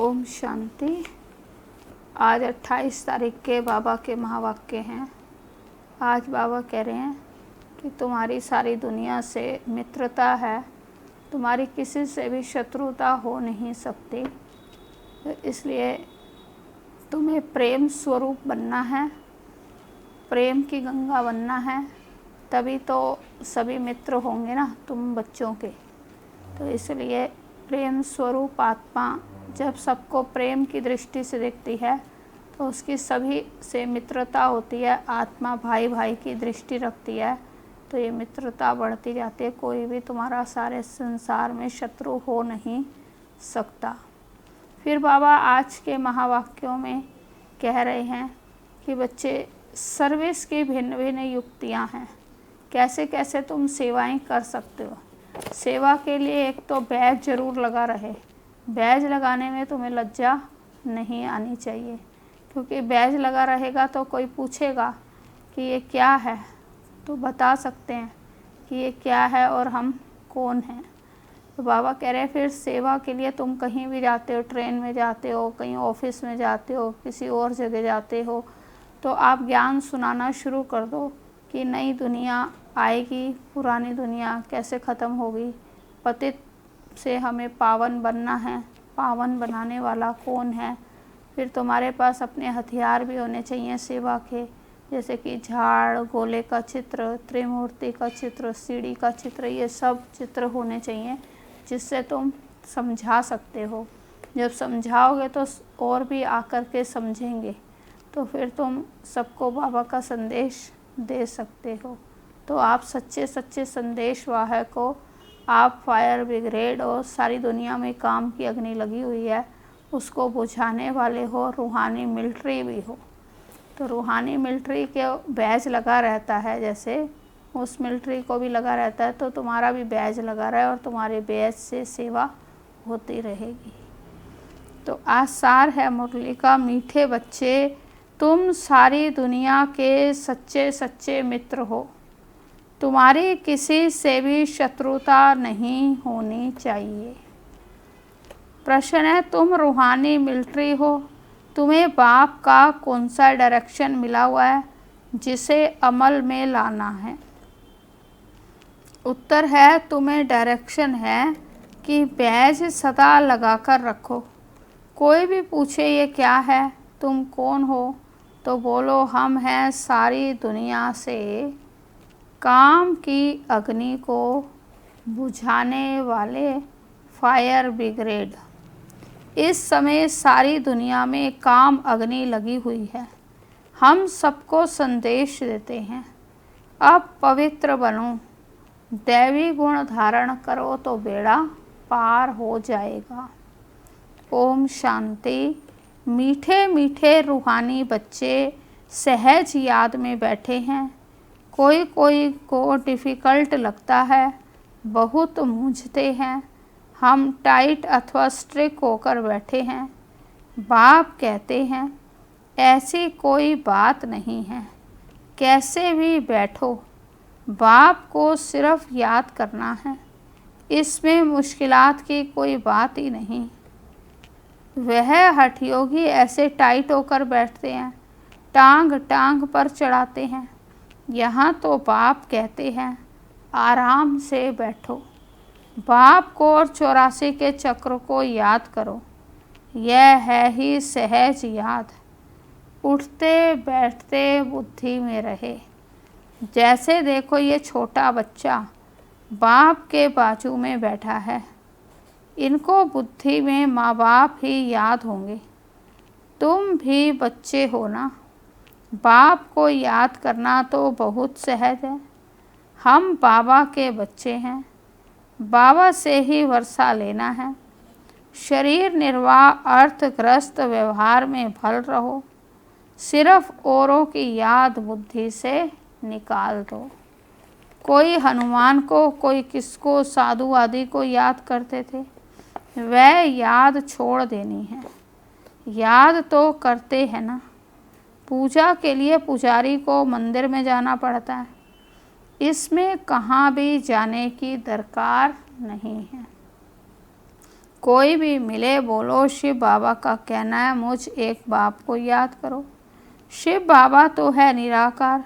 ओम शांति। आज 28 तारीख के बाबा के महावाक्य हैं। आज बाबा कह रहे हैं कि तुम्हारी सारी दुनिया से मित्रता है, तुम्हारी किसी से भी शत्रुता हो नहीं सकती। तो इसलिए तुम्हें प्रेम स्वरूप बनना है, प्रेम की गंगा बनना है, तभी तो सभी मित्र होंगे ना तुम बच्चों के। तो इसलिए प्रेम स्वरूप आत्मा जब सबको प्रेम की दृष्टि से देखती है तो उसकी सभी से मित्रता होती है। आत्मा भाई भाई की दृष्टि रखती है तो ये मित्रता बढ़ती जाती है। कोई भी तुम्हारा सारे संसार में शत्रु हो नहीं सकता। फिर बाबा आज के महावाक्यों में कह रहे हैं कि बच्चे सर्विस की भिन्न भिन्न युक्तियाँ हैं, कैसे कैसे तुम सेवाएं कर सकते हो। सेवा के लिए एक तो बैज जरूर लगा रहे। बैज लगाने में तुम्हें लज्जा नहीं आनी चाहिए, क्योंकि बैज लगा रहेगा तो कोई पूछेगा कि ये क्या है, तो बता सकते हैं कि ये क्या है और हम कौन हैं। तो बाबा कह रहे हैं फिर सेवा के लिए तुम कहीं भी जाते हो, ट्रेन में जाते हो, कहीं ऑफिस में जाते हो, किसी और जगह जाते हो, तो आप ज्ञान सुनाना शुरू कर दो कि नई दुनिया आएगी, पुरानी दुनिया कैसे ख़त्म होगी, पतित से हमें पावन बनना है, पावन बनाने वाला कौन है। फिर तुम्हारे पास अपने हथियार भी होने चाहिए सेवा के, जैसे कि झाड़, गोले का चित्र, त्रिमूर्ति का चित्र, सीढ़ी का चित्र, ये सब चित्र होने चाहिए जिससे तुम समझा सकते हो। जब समझाओगे तो और भी आकर के समझेंगे, तो फिर तुम सबको बाबा का संदेश दे सकते हो। तो आप सच्चे सच्चे संदेश वाहक हो। आप फायर ब्रिगेड और सारी दुनिया में काम की अग्नि लगी हुई है उसको बुझाने वाले हो। रूहानी मिलिट्री भी हो, तो रूहानी मिलिट्री के बैज लगा रहता है, जैसे उस मिलिट्री को भी लगा रहता है, तो तुम्हारा भी बैज लगा रहा है और तुम्हारे बैज से सेवा होती रहेगी। तो आज सार है मुरली का, मीठे बच्चे तुम सारी दुनिया के सच्चे सच्चे मित्र हो। तुम्हारी किसी से भी शत्रुता नहीं होनी चाहिए। प्रश्न है, तुम रूहानी मिलिट्री हो, तुम्हें बाप का कौन सा डायरेक्शन मिला हुआ है जिसे अमल में लाना है। उत्तर है, तुम्हें डायरेक्शन है कि बैज सदा लगा कर रखो। कोई भी पूछे ये क्या है, तुम कौन हो, तो बोलो हम हैं सारी दुनिया से काम की अग्नि को बुझाने वाले फायर ब्रिगेड। इस समय सारी दुनिया में काम अग्नि लगी हुई है। हम सबको संदेश देते हैं, अब पवित्र बनो, दैवी गुण धारण करो तो बेड़ा पार हो जाएगा। ओम शांति। मीठे मीठे रूहानी बच्चे सहज याद में बैठे हैं। कोई कोई को डिफ़िकल्ट लगता है, बहुत मूंझते हैं। हम टाइट अथवा स्ट्रिक्ट होकर बैठे हैं। बाप कहते हैं ऐसी कोई बात नहीं है, कैसे भी बैठो, बाप को सिर्फ याद करना है, इसमें मुश्किलात की कोई बात ही नहीं। वह हठयोगी ऐसे टाइट होकर बैठते हैं, टांग टांग पर चढ़ाते हैं। यहाँ तो बाप कहते हैं आराम से बैठो, बाप को और 84 के चक्र को याद करो। यह है ही सहज याद, उठते बैठते बुद्धि में रहे। जैसे देखो ये छोटा बच्चा बाप के बाजू में बैठा है, इनको बुद्धि में माँ बाप ही याद होंगे। तुम भी बच्चे हो ना, बाप को याद करना तो बहुत सहज है। हम बाबा के बच्चे हैं, बाबा से ही वर्षा लेना है। शरीर निर्वाह अर्थग्रस्त व्यवहार में भल रहो, सिर्फ औरों की याद बुद्धि से निकाल दो। कोई हनुमान को, कोई किसको, साधु आदि को याद करते थे, वह याद छोड़ देनी है। याद तो करते हैं ना। पूजा के लिए पुजारी को मंदिर में जाना पड़ता है, इसमें कहाँ भी जाने की दरकार नहीं है। कोई भी मिले बोलो शिव बाबा का कहना है मुझ एक बाप को याद करो। शिव बाबा तो है निराकार,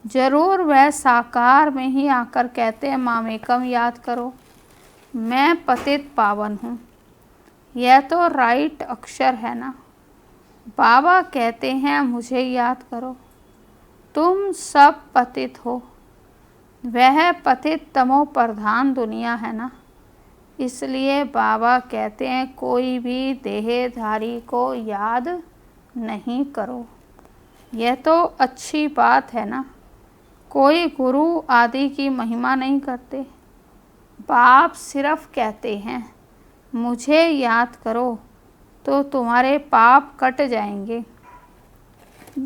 जरूर वह साकार में ही आकर कहते हैं मामेकम याद करो, मैं पतित पावन हूँ। यह तो राइट अक्षर है ना। बाबा कहते हैं मुझे याद करो, तुम सब पतित हो। वह पतित तमो प्रधान दुनिया है ना, इसलिए बाबा कहते हैं कोई भी देहधारी को याद नहीं करो। यह तो अच्छी बात है ना। कोई गुरु आदि की महिमा नहीं करते। बाप सिर्फ कहते हैं मुझे याद करो तो तुम्हारे पाप कट जाएंगे।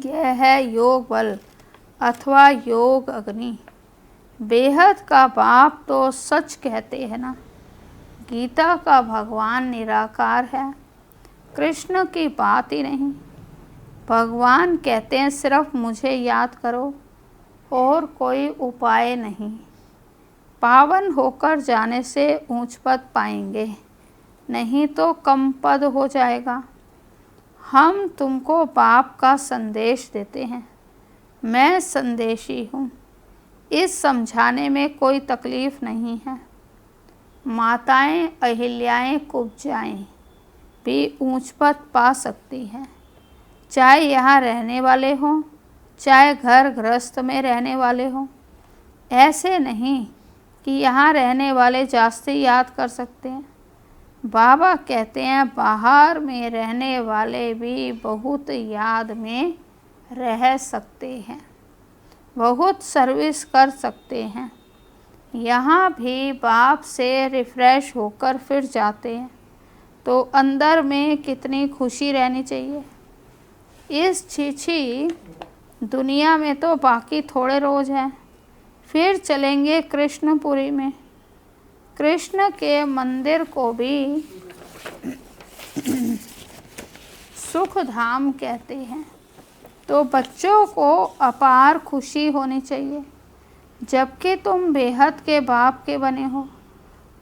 यह है योग बल अथवा योग अग्नि। बेहद का बाप तो सच कहते हैं ना। गीता का भगवान निराकार है, कृष्ण की बात ही नहीं। भगवान कहते हैं सिर्फ मुझे याद करो और कोई उपाय नहीं। पावन होकर जाने से ऊंच पद पाएंगे, नहीं तो कम पद हो जाएगा। हम तुमको बाप का संदेश देते हैं, मैं संदेशी हूँ। इस समझाने में कोई तकलीफ नहीं है। माताएं अहिल्याएं कुब्जाएं भी ऊंच पद पा सकती हैं, चाहे यहाँ रहने वाले हों चाहे घर गृहस्थ में रहने वाले हों। ऐसे नहीं कि यहाँ रहने वाले जास्ती याद कर सकते हैं। बाबा कहते हैं बाहर में रहने वाले भी बहुत याद में रह सकते हैं, बहुत सर्विस कर सकते हैं। यहाँ भी बाप से रिफ़्रेश होकर फिर जाते हैं, तो अंदर में कितनी खुशी रहनी चाहिए। इस छीछी दुनिया में तो बाकी थोड़े रोज़ हैं, फिर चलेंगे कृष्णपुरी में। कृष्ण के मंदिर को भी सुख धाम कहते हैं, तो बच्चों को अपार खुशी होनी चाहिए। जबकि तुम बेहद के बाप के बने हो,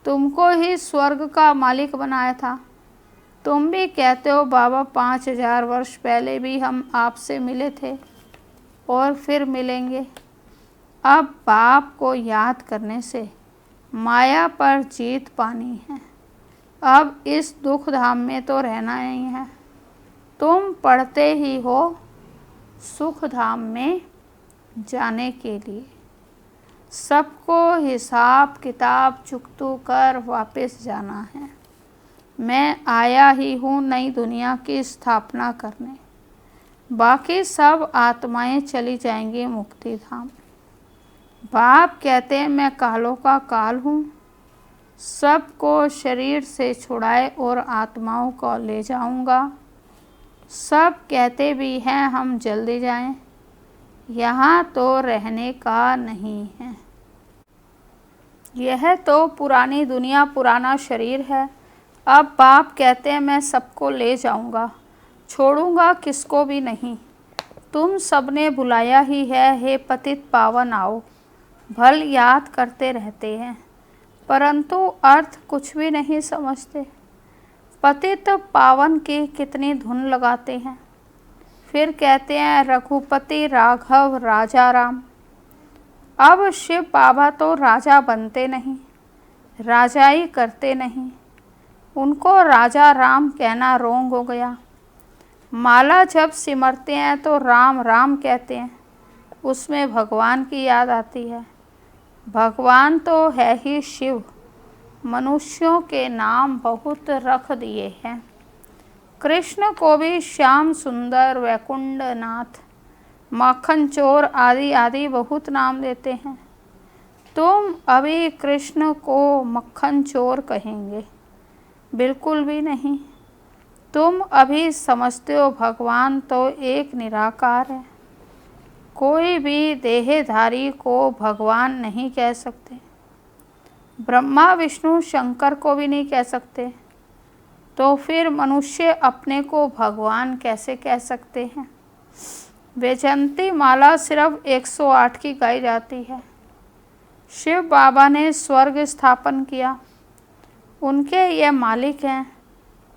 तुमको ही स्वर्ग का मालिक बनाया था। तुम भी कहते हो बाबा 5000 वर्ष पहले भी हम आपसे मिले थे और फिर मिलेंगे। अब बाप को याद करने से माया पर जीत पानी है। अब इस दुख धाम में तो रहना नहीं है। तुम पढ़ते ही हो सुख धाम में जाने के लिए। सबको हिसाब किताब चुकतू कर वापस जाना है। मैं आया ही हूँ नई दुनिया की स्थापना करने। बाकी सब आत्माएं चली जाएंगी मुक्ति धाम। बाप कहते हैं मैं कालों का काल हूँ, सबको शरीर से छुड़ाए और आत्माओं को ले जाऊंगा। सब कहते भी हैं हम जल्दी जाएं, यहाँ तो रहने का नहीं है। यह तो पुरानी दुनिया पुराना शरीर है। अब बाप कहते हैं मैं सबको ले जाऊंगा, छोड़ूंगा किसको भी नहीं। तुम सबने बुलाया ही है, हे पतित पावन आओ। भल याद करते रहते हैं, परंतु अर्थ कुछ भी नहीं समझते। पतित पावन की कितनी धुन लगाते हैं, फिर कहते हैं रघुपति राघव राजा राम। अब शिव बाबा तो राजा बनते नहीं, राजाई करते नहीं। उनको राजा राम कहना रोंग हो गया। माला जब सिमरते हैं तो राम राम कहते हैं, उसमें भगवान की याद आती है। भगवान तो है ही शिव। मनुष्यों के नाम बहुत रख दिए हैं। कृष्ण को भी श्याम सुंदर, वैकुंठ नाथ, माखन चोर आदि आदि बहुत नाम देते हैं। तुम अभी कृष्ण को मक्खन चोर कहेंगे? बिल्कुल भी नहीं। तुम अभी समझते हो भगवान तो एक निराकार है। कोई भी देहधारी को भगवान नहीं कह सकते। ब्रह्मा विष्णु शंकर को भी नहीं कह सकते, तो फिर मनुष्य अपने को भगवान कैसे कह सकते हैं? वैजयंती माला सिर्फ 108 की गाई जाती है। शिव बाबा ने स्वर्ग स्थापन किया, उनके ये मालिक हैं,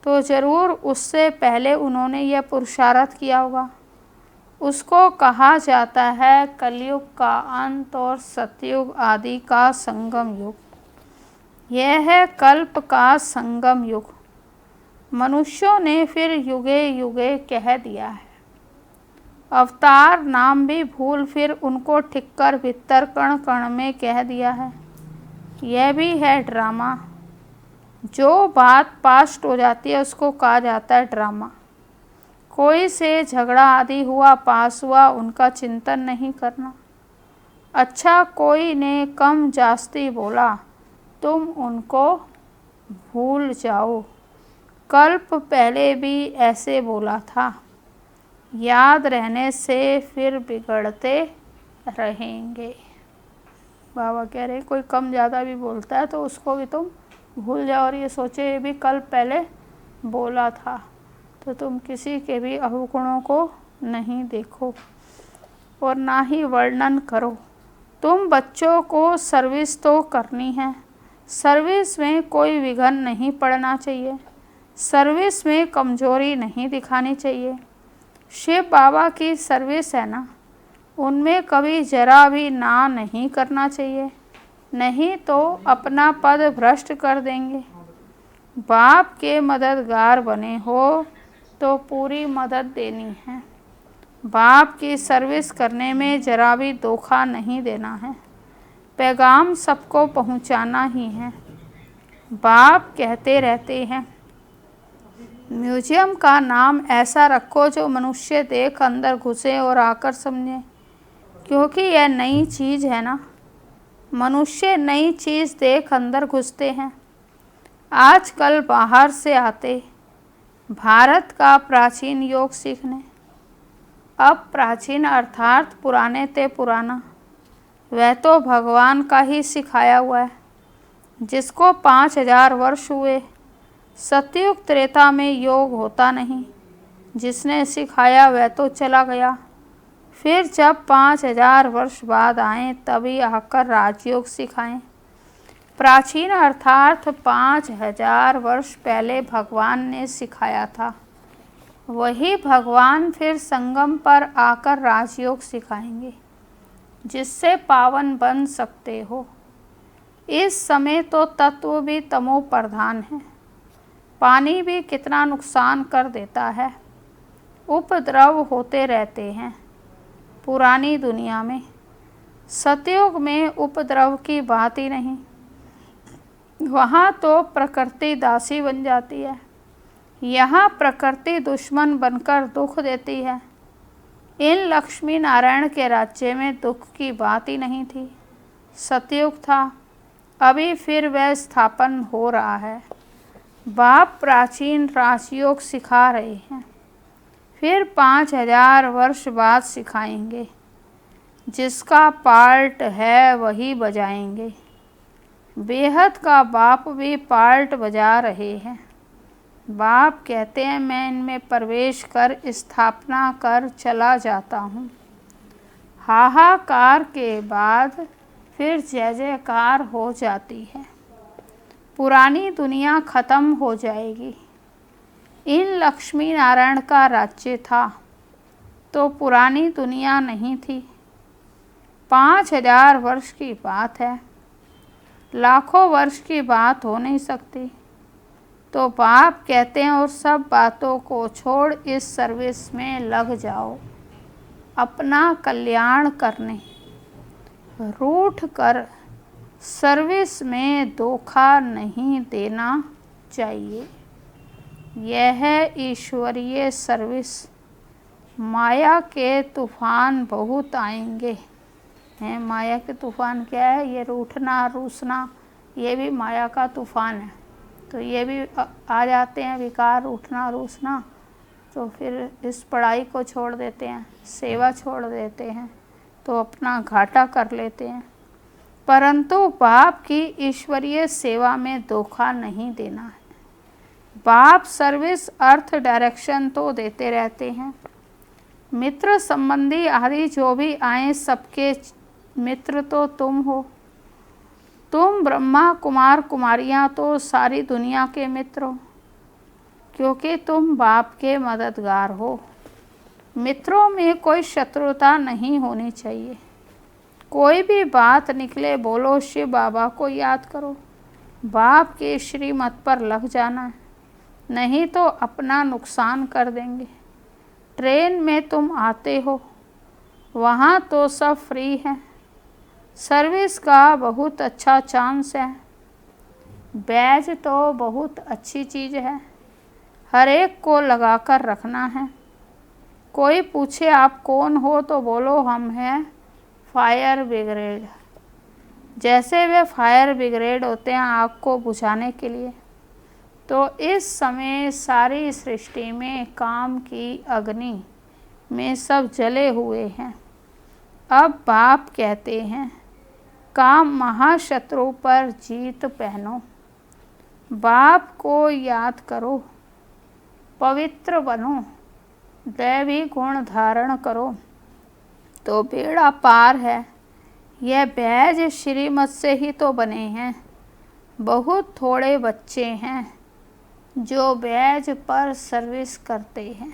तो ज़रूर उससे पहले उन्होंने यह पुरुषार्थ किया होगा। उसको कहा जाता है कलयुग का अंत और सतयुग आदि का संगम युग। यह है कल्प का संगम युग। मनुष्यों ने फिर युगे युगे कह दिया है। अवतार नाम भी भूल फिर उनको ठिक्कर भीतर कण कण में कह दिया है। यह भी है ड्रामा। जो बात पास्ट हो जाती है उसको कहा जाता है ड्रामा। कोई से झगड़ा आदि हुआ, पास हुआ, उनका चिंतन नहीं करना। अच्छा, कोई ने कम जास्ती बोला, तुम उनको भूल जाओ। कल्प पहले भी ऐसे बोला था। याद रहने से फिर बिगड़ते रहेंगे। बाबा कह रहे कोई कम ज़्यादा भी बोलता है तो उसको भी तुम भूल जाओ और ये सोचे ये भी कल पहले बोला था। तो तुम किसी के भी अवगुणों को नहीं देखो और ना ही वर्णन करो। तुम बच्चों को सर्विस तो करनी है। सर्विस में कोई विघन नहीं पड़ना चाहिए। सर्विस में कमजोरी नहीं दिखानी चाहिए। शिव बाबा की सर्विस है ना, उनमें कभी जरा भी ना नहीं करना चाहिए, नहीं तो अपना पद भ्रष्ट कर देंगे। बाप के मददगार बने हो तो पूरी मदद देनी है। बाप की सर्विस करने में जरा भी धोखा नहीं देना है। पैगाम सबको पहुंचाना ही है। बाप कहते रहते हैं म्यूजियम का नाम ऐसा रखो जो मनुष्य देख अंदर घुसे और आकर समझे, क्योंकि यह नई चीज़ है ना। मनुष्य नई चीज़ देख अंदर घुसते हैं। आजकल बाहर से आते भारत का प्राचीन योग सीखने। अब प्राचीन अर्थात पुराने ते पुराना, वह तो भगवान का ही सिखाया हुआ है, जिसको 5000 वर्ष हुए। सतयुग त्रेता में योग होता नहीं। जिसने सिखाया वह तो चला गया। फिर जब 5000 वर्ष बाद आए तभी आकर राजयोग सिखाएं। प्राचीन अर्थात 5000 वर्ष पहले भगवान ने सिखाया था। वही भगवान फिर संगम पर आकर राजयोग सिखाएंगे, जिससे पावन बन सकते हो। इस समय तो तत्व भी तमो प्रधान है। पानी भी कितना नुकसान कर देता है। उपद्रव होते रहते हैं पुरानी दुनिया में। सतयुग में उपद्रव की बात ही नहीं। वहाँ तो प्रकृति दासी बन जाती है। यहाँ प्रकृति दुश्मन बनकर दुख देती है। इन लक्ष्मी नारायण के राज्य में दुख की बात ही नहीं थी। सतयुग था, अभी फिर वह स्थापन हो रहा है। बाप प्राचीन राजयोग सिखा रहे हैं, फिर 5000 वर्ष बाद सिखाएंगे। जिसका पार्ट है वही बजाएंगे। बेहद का बाप भी पार्ट बजा रहे हैं। बाप कहते हैं मैं इनमें प्रवेश कर स्थापना कर चला जाता हूँ। हाहाकार के बाद फिर जय जयकार हो जाती है। पुरानी दुनिया खत्म हो जाएगी। इन लक्ष्मी नारायण का राज्य था तो पुरानी दुनिया नहीं थी। 5000 वर्ष की बात है, लाखों वर्ष की बात हो नहीं सकती। तो बाप कहते हैं और सब बातों को छोड़ इस सर्विस में लग जाओ, अपना कल्याण करने। रूठ कर सर्विस में धोखा नहीं देना चाहिए। यह है ईश्वरीय सर्विस। माया के तूफान बहुत आएंगे हैं। माया के तूफान क्या है? ये रूठना रूसना, ये भी माया का तूफान है। तो ये भी आ जाते हैं विकार, रूठना रूसना। तो फिर इस पढ़ाई को छोड़ देते हैं, सेवा छोड़ देते हैं, तो अपना घाटा कर लेते हैं। परंतु बाप की ईश्वरीय सेवा में धोखा नहीं देना है। बाप सर्विस अर्थ डायरेक्शन तो देते रहते हैं। मित्र संबंधी आदि जो भी आए सबके मित्र तो तुम हो। तुम ब्रह्मा कुमार कुमारियाँ तो सारी दुनिया के मित्र हो, क्योंकि तुम बाप के मददगार हो। मित्रों में कोई शत्रुता नहीं होनी चाहिए। कोई भी बात निकले बोलो शिव बाबा को याद करो, बाप के श्रीमत पर लग जाना है, नहीं तो अपना नुकसान कर देंगे। ट्रेन में तुम आते हो, वहाँ तो सब फ्री है, सर्विस का बहुत अच्छा चांस है। बैज तो बहुत अच्छी चीज़ है, हर एक को लगा कर रखना है। कोई पूछे आप कौन हो तो बोलो हम हैं फायर ब्रिगेड। जैसे वे फायर ब्रिगेड होते हैं आग को बुझाने के लिए, तो इस समय सारी सृष्टि में काम की अग्नि में सब जले हुए हैं। अब बाप कहते हैं काम महाशत्रु पर जीत पहनो, बाप को याद करो, पवित्र बनो, दैवी गुण धारण करो तो बेड़ा पार है। यह बैज श्रीमत से ही तो बने हैं। बहुत थोड़े बच्चे हैं जो बैज पर सर्विस करते हैं।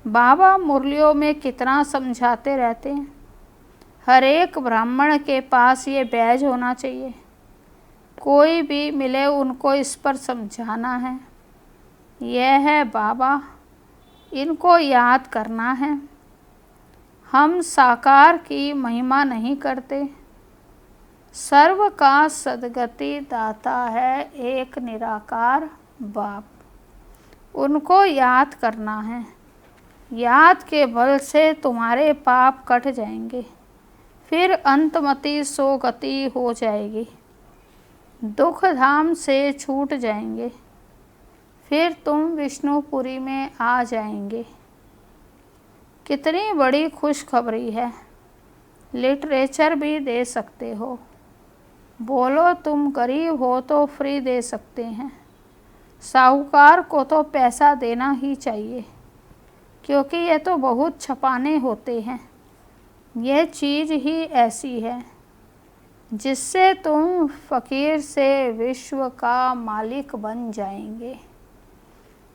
बाबा मुरलियों में कितना समझाते रहते हैं, हर एक ब्राह्मण के पास ये बैज होना चाहिए। कोई भी मिले उनको इस पर समझाना है। यह है बाबा, इनको याद करना है। हम साकार की महिमा नहीं करते। सर्व का सद्गति दाता है एक निराकार बाप, उनको याद करना है। याद के बल से तुम्हारे पाप कट जाएंगे, फिर अंतमति सोगति हो जाएगी, दुख धाम से छूट जाएंगे, फिर तुम विष्णुपुरी में आ जाएंगे। कितनी बड़ी खुशखबरी है, लिटरेचर भी दे सकते हो। बोलो तुम गरीब हो तो फ्री दे सकते हैं, साहूकार को तो पैसा देना ही चाहिए, क्योंकि ये तो बहुत छपाने होते हैं। यह चीज़ ही ऐसी है जिससे तुम फ़कीर से विश्व का मालिक बन जाएंगे।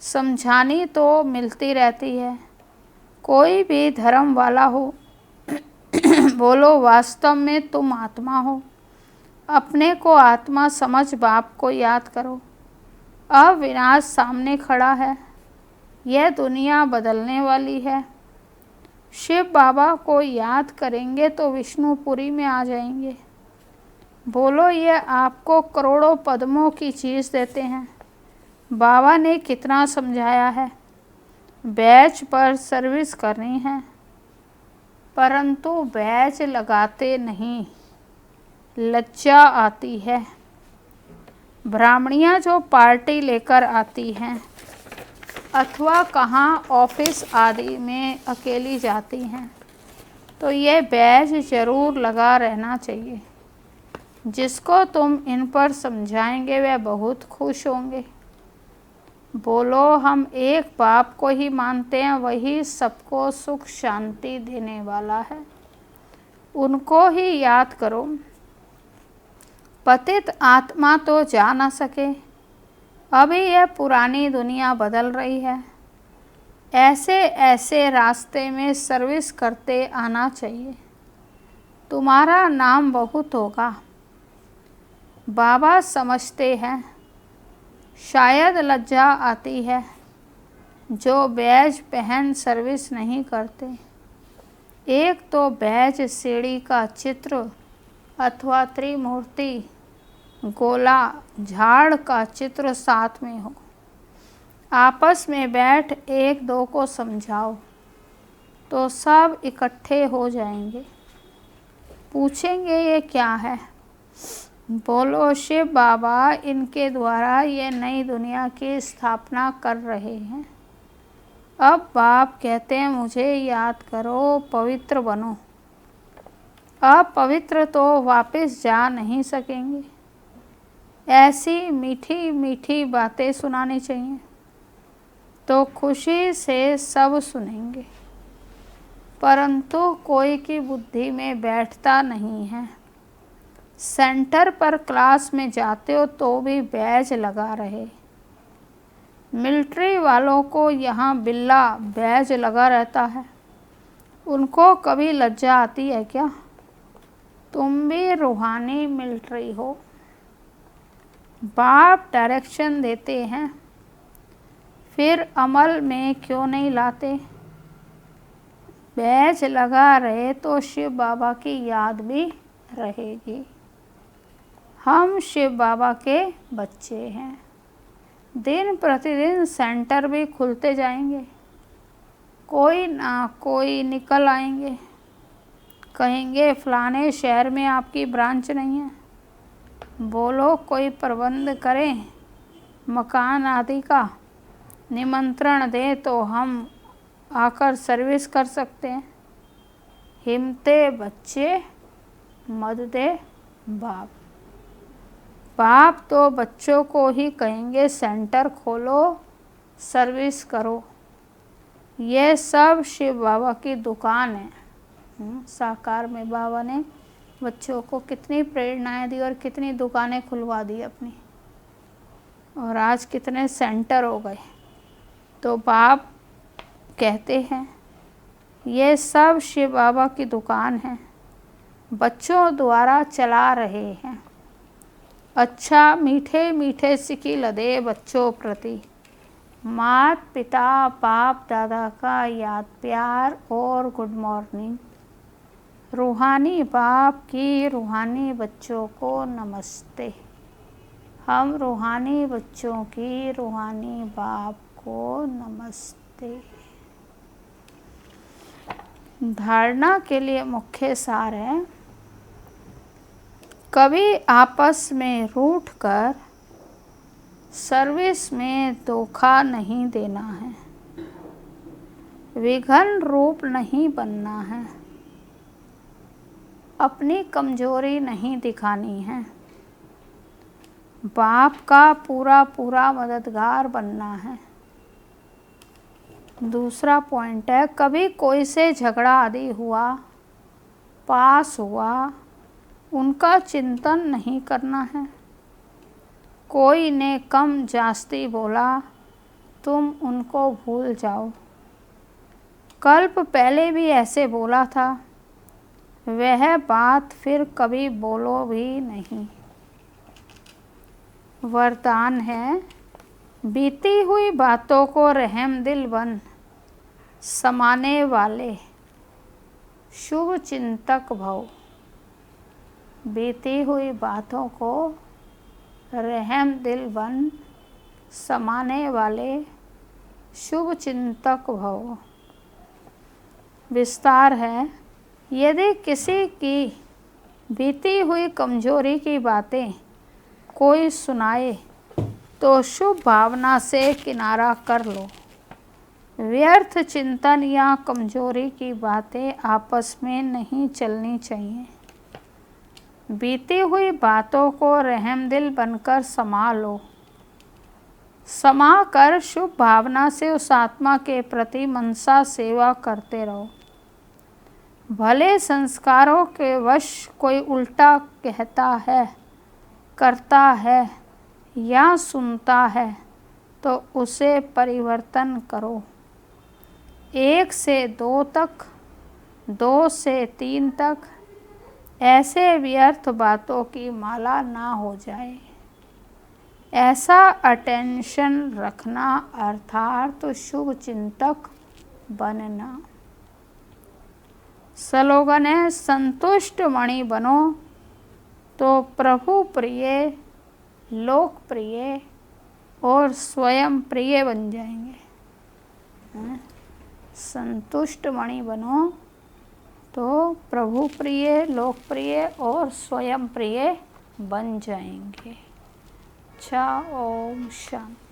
समझानी तो मिलती रहती है। कोई भी धर्म वाला हो बोलो वास्तव में तुम आत्मा हो, अपने को आत्मा समझ बाप को याद करो। अब विनाश सामने खड़ा है, यह दुनिया बदलने वाली है। शिव बाबा को याद करेंगे तो विष्णुपुरी में आ जाएंगे। बोलो ये आपको करोड़ों पद्मों की चीज़ देते हैं। बाबा ने कितना समझाया है, बैच पर सर्विस करनी है, परंतु बैच लगाते नहीं, लज्जा आती है। ब्राह्मणियाँ जो पार्टी लेकर आती हैं अथवा कहाँ ऑफिस आदि में अकेली जाती हैं, तो ये बैज ज़रूर लगा रहना चाहिए। जिसको तुम इन पर समझाएंगे वह बहुत खुश होंगे। बोलो हम एक बाप को ही मानते हैं, वही सबको सुख शांति देने वाला है, उनको ही याद करो। पतित आत्मा तो जा ना सके, अभी यह पुरानी दुनिया बदल रही है। ऐसे ऐसे रास्ते में सर्विस करते आना चाहिए, तुम्हारा नाम बहुत होगा। बाबा समझते हैं, शायद लज्जा आती है जो बैज पहन सर्विस नहीं करते। एक तो बैज सीढ़ी का चित्र अथवा त्रिमूर्ति गोला झाड़ का चित्र साथ में हो। आपस में बैठ एक दो को समझाओ तो सब इकट्ठे हो जाएंगे। पूछेंगे ये क्या है, बोलो शिव बाबा इनके द्वारा ये नई दुनिया की स्थापना कर रहे हैं। अब बाप कहते हैं मुझे याद करो, पवित्र बनो। अब पवित्र तो वापस जा नहीं सकेंगे। ऐसी मीठी मीठी बातें सुनानी चाहिए तो खुशी से सब सुनेंगे, परंतु कोई की बुद्धि में बैठता नहीं है। सेंटर पर क्लास में जाते हो तो भी बैज लगा रहे। मिलिट्री वालों को यहाँ बिल्ला बैज लगा रहता है, उनको कभी लज्जा आती है क्या? तुम भी रूहानी मिलिट्री हो। बाप डायरेक्शन देते हैं, फिर अमल में क्यों नहीं लाते? बैज लगा रहे तो शिव बाबा की याद भी रहेगी। हम शिव बाबा के बच्चे हैं। दिन प्रतिदिन सेंटर भी खुलते जाएंगे, कोई ना कोई निकल आएंगे, कहेंगे फलाने शहर में आपकी ब्रांच नहीं है, बोलो कोई प्रबंध करें, मकान आदि का निमंत्रण दें तो हम आकर सर्विस कर सकते हैं। हिम्मते बच्चे, मददे बाप। बाप तो बच्चों को ही कहेंगे सेंटर खोलो, सर्विस करो। ये सब शिव बाबा की दुकान है। साकार में बाबा ने बच्चों को कितनी प्रेरणाएं दी और कितनी दुकानें खुलवा दी अपनी, और आज कितने सेंटर हो गए। तो बाप कहते हैं ये सब शिव बाबा की दुकान है, बच्चों द्वारा चला रहे हैं। अच्छा मीठे मीठे सिकी लदे बच्चों प्रति मात पिता बाप दादा का याद प्यार और गुड मॉर्निंग। रूहानी बाप की रूहानी बच्चों को नमस्ते। हम रूहानी बच्चों की रूहानी बाप को नमस्ते। धारणा के लिए मुख्य सार है, कभी आपस में रूठ कर सर्विस में धोखा नहीं देना है, विघन रूप नहीं बनना है, अपनी कमजोरी नहीं दिखानी है, बाप का पूरा पूरा मददगार बनना है। दूसरा पॉइंट है, कभी कोई से झगड़ा आदि हुआ, पास हुआ, उनका चिंतन नहीं करना है। कोई ने कम जास्ती बोला, तुम उनको भूल जाओ। कल्प पहले भी ऐसे बोला था, वह बात फिर कभी बोलो भी नहीं। वरदान है, बीती हुई बातों को रहम दिल बन समाने वाले शुभ चिंतक भव। बीती हुई बातों को रहम दिल बन समाने वाले शुभ चिंतक भव। विस्तार है, यदि किसी की बीती हुई कमजोरी की बातें कोई सुनाए तो शुभ भावना से किनारा कर लो। व्यर्थ चिंतन या कमजोरी की बातें आपस में नहीं चलनी चाहिए। बीती हुई बातों को रहमदिल बनकर समा लो। समा कर शुभ भावना से उस आत्मा के प्रति मनसा सेवा करते रहो। भले संस्कारों के वश कोई उल्टा कहता है, करता है या सुनता है तो उसे परिवर्तन करो। 1 से 2 तक, 2 से 3 तक ऐसे व्यर्थ बातों की माला ना हो जाए। ऐसा अटेंशन रखना अर्थात शुभ चिंतक बनना। स्लोगन है, संतुष्ट मणि बनो तो प्रभु प्रिय, लोकप्रिय और स्वयं प्रिय बन जाएंगे। संतुष्ट मणि बनो तो प्रभु प्रिय, लोकप्रिय और स्वयं प्रिय बन जाएंगे। अच्छा, ओम शांति।